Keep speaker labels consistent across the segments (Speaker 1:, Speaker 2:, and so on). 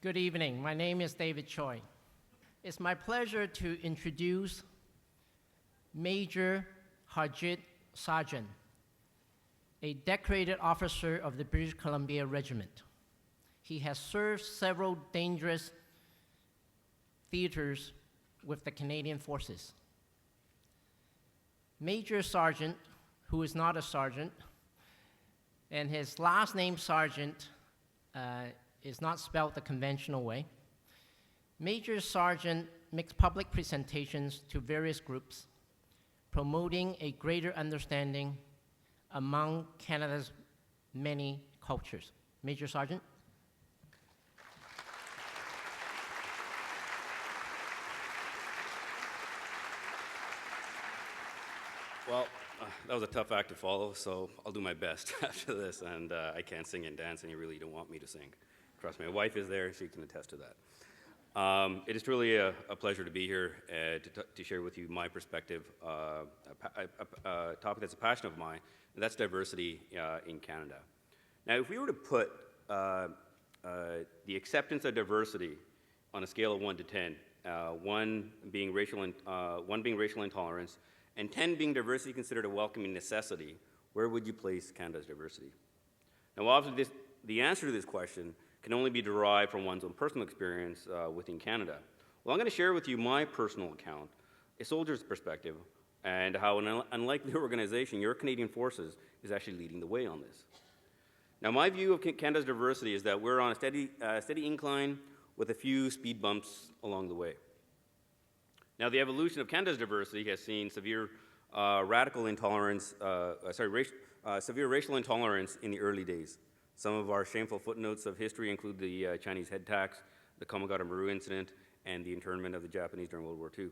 Speaker 1: Good evening. My name is David Choi. It's my pleasure to introduce Major Harjit Sajjan, a decorated officer of the British Columbia Regiment. He has served several dangerous theaters with the Canadian Forces. Major Sergeant, who is not a sergeant, and his last name Sergeant is not spelled the conventional way. Major Sergeant makes public presentations to various groups, promoting a greater understanding among Canada's many cultures. Major Sergeant.
Speaker 2: Well, that was a tough act to follow, so I'll do my best after this, and I can't sing and dance, and you really don't want me to sing. Trust me, my wife is there, she can attest to that. It is truly a pleasure to be here to share with you my perspective, a topic that's a passion of mine, and that's diversity in Canada. Now, if we were to put the acceptance of diversity on a scale of 1 to 10, 1 being racial intolerance, and 10 being diversity considered a welcoming necessity, where would you place Canada's diversity? Now, obviously, the answer to this question can only be derived from one's own personal experience within Canada. Well, I'm going to share with you my personal account, a soldier's perspective, and how an unlikely organization, your Canadian Forces, is actually leading the way on this. Now, my view of Canada's diversity is that we're on a steady incline with a few speed bumps along the way. Now, the evolution of Canada's diversity has seen severe racial intolerance in the early days. Some of our shameful footnotes of history include the Chinese head tax, the Komagata Maru incident, and the internment of the Japanese during World War II.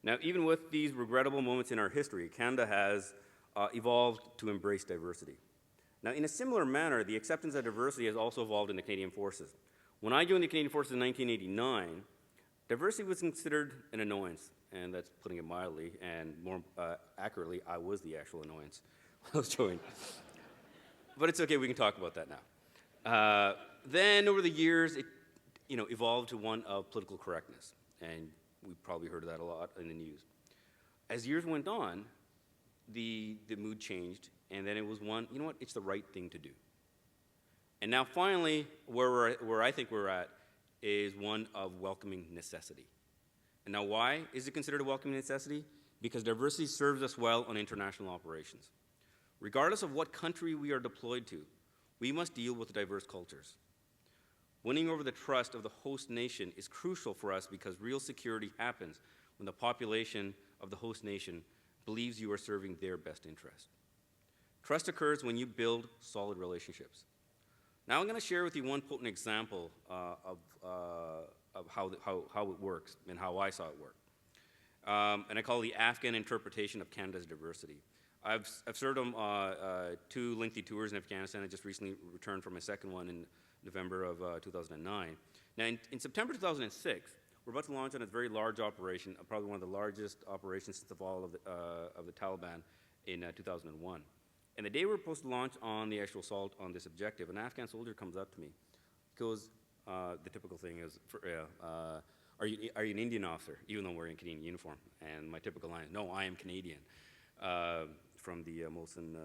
Speaker 2: Now, even with these regrettable moments in our history, Canada has evolved to embrace diversity. Now, in a similar manner, the acceptance of diversity has also evolved in the Canadian Forces. When I joined the Canadian Forces in 1989, diversity was considered an annoyance, and that's putting it mildly, and more accurately, I was the actual annoyance when I was joined. But it's okay, we can talk about that now. Then over the years, it evolved to one of political correctness, and we've probably heard of that a lot in the news. As years went on, the mood changed, and then it was one, you know what, it's the right thing to do. And now finally, where I think we're at is one of welcoming necessity. And now why is it considered a welcoming necessity? Because diversity serves us well on international operations. Regardless of what country we are deployed to, we must deal with diverse cultures. Winning over the trust of the host nation is crucial for us because real security happens when the population of the host nation believes you are serving their best interest. Trust occurs when you build solid relationships. Now I'm going to share with you one potent example of how it works and how I saw it work. And I call it the Afghan interpretation of Canada's diversity. I've served on 2 lengthy tours in Afghanistan. I just recently returned from my second one in November of 2009. Now, in September 2006, we're about to launch on a very large operation, probably one of the largest operations since the fall of the Taliban in 2001. And the day we're supposed to launch on the actual assault on this objective, an Afghan soldier comes up to me. He goes, the typical thing is, are you an Indian officer? Even though we're in Canadian uniform. And my typical line is, no, I am Canadian. From the Molson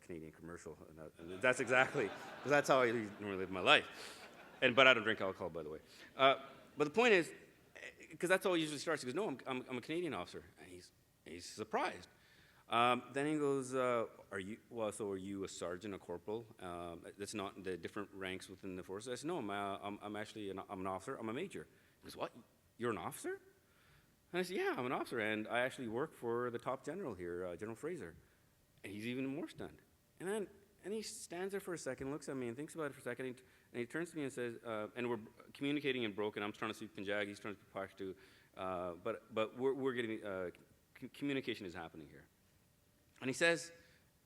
Speaker 2: Canadian commercial. And that's exactly, because that's how I normally live my life. But I don't drink alcohol, by the way. But the point is, because that's how it usually starts. He goes, no, I'm a Canadian officer. And he's surprised. Then he goes, are you a sergeant, a corporal? That's not the different ranks within the forces. I said, no, I'm actually I'm an officer. I'm a major. He goes, what? You're an officer? And I said, yeah, I'm an officer, and I actually work for the top general here, General Fraser. And he's even more stunned. And he stands there for a second, looks at me, and thinks about it for a second, and he turns to me and says, and we're communicating in broken. I'm trying to speak Punjabi, he's trying to speak Pashto, but we're getting, communication is happening here. And he says,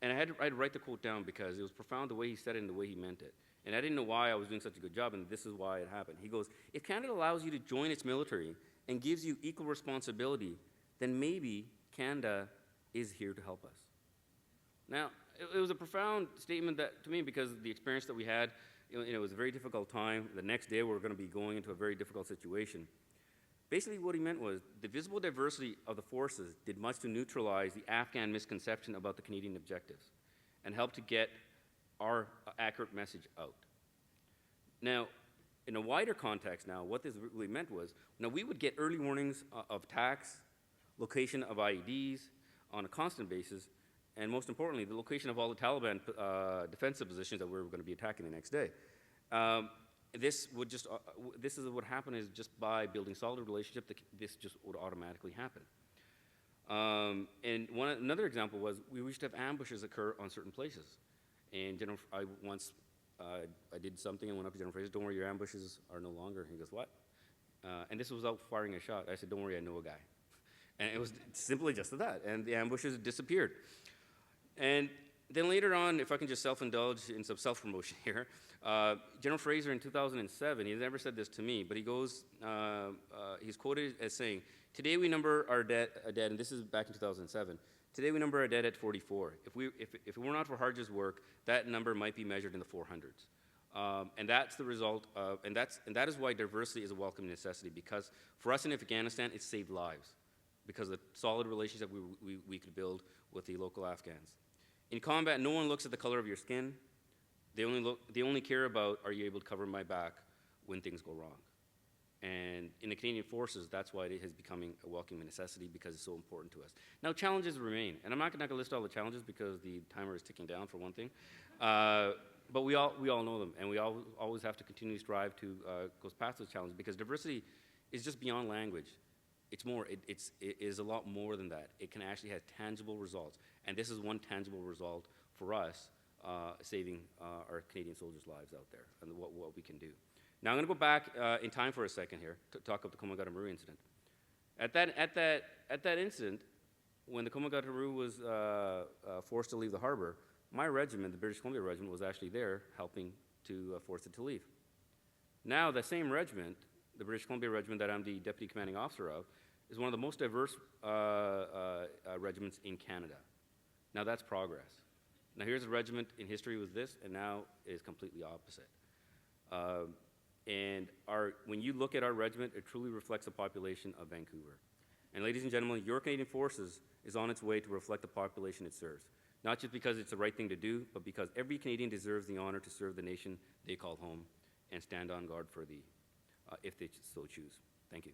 Speaker 2: and I had to write the quote down because it was profound the way he said it and the way he meant it. And I didn't know why I was doing such a good job, and this is why it happened. He goes, if Canada allows you to join its military and gives you equal responsibility, then maybe Canada is here to help us. Now, it was a profound statement to me because of the experience that we had it was a very difficult time. The next day, we were going to be going into a very difficult situation. Basically, what he meant was the visible diversity of the forces did much to neutralize the Afghan misconception about the Canadian objectives and help to get our accurate message out. Now, in a wider context now, what this really meant was, now we would get early warnings of attacks, location of IEDs on a constant basis, and most importantly, the location of all the Taliban defensive positions that we were going to be attacking the next day. This is what happened is just by building solid relationship, this just would automatically happen. And another example was we used to have ambushes occur on certain places. And I did something and went up to General Fraser, don't worry, your ambushes are no longer. He goes, what? And this was without firing a shot. I said, don't worry, I know a guy. And it was simply just that. And the ambushes disappeared. And then later on, if I can just self-indulge in some self-promotion here, General Fraser in 2007, he never said this to me, but he goes, he's quoted as saying, today we number our dead, and this is back in 2007, today we number our dead at 44. If it were not for Harjit's work, that number might be measured in the 400s. And that's the result of, and that is why diversity is a welcome necessity, because for us in Afghanistan, it saved lives, because of the solid relationship we could build with the local Afghans. In combat, no one looks at the color of your skin. They only care about, are you able to cover my back when things go wrong? And in the Canadian Forces, that's why it is becoming a welcoming necessity, because it's so important to us. Now, challenges remain, and I'm not going to list all the challenges because the timer is ticking down, for one thing. But we all know them, and we always have to continue to strive to go past those challenges, because diversity is just beyond language. It's more. It is a lot more than that. It can actually have tangible results, and this is one tangible result for us, saving our Canadian soldiers' lives out there, and what we can do. Now I'm going to go back in time for a second here to talk about the Komagata-Maru incident. At that incident, when the Komagata-Maru was forced to leave the harbor, my regiment, the British Columbia Regiment, was actually there helping to force it to leave. Now the same regiment, the British Columbia Regiment that I'm the deputy commanding officer of, is one of the most diverse regiments in Canada. Now that's progress. Now here's a regiment in history with this, and now it is completely opposite. And when you look at our regiment, it truly reflects the population of Vancouver. And ladies and gentlemen, your Canadian Forces is on its way to reflect the population it serves. Not just because it's the right thing to do, but because every Canadian deserves the honor to serve the nation they call home and stand on guard for if they so choose. Thank you.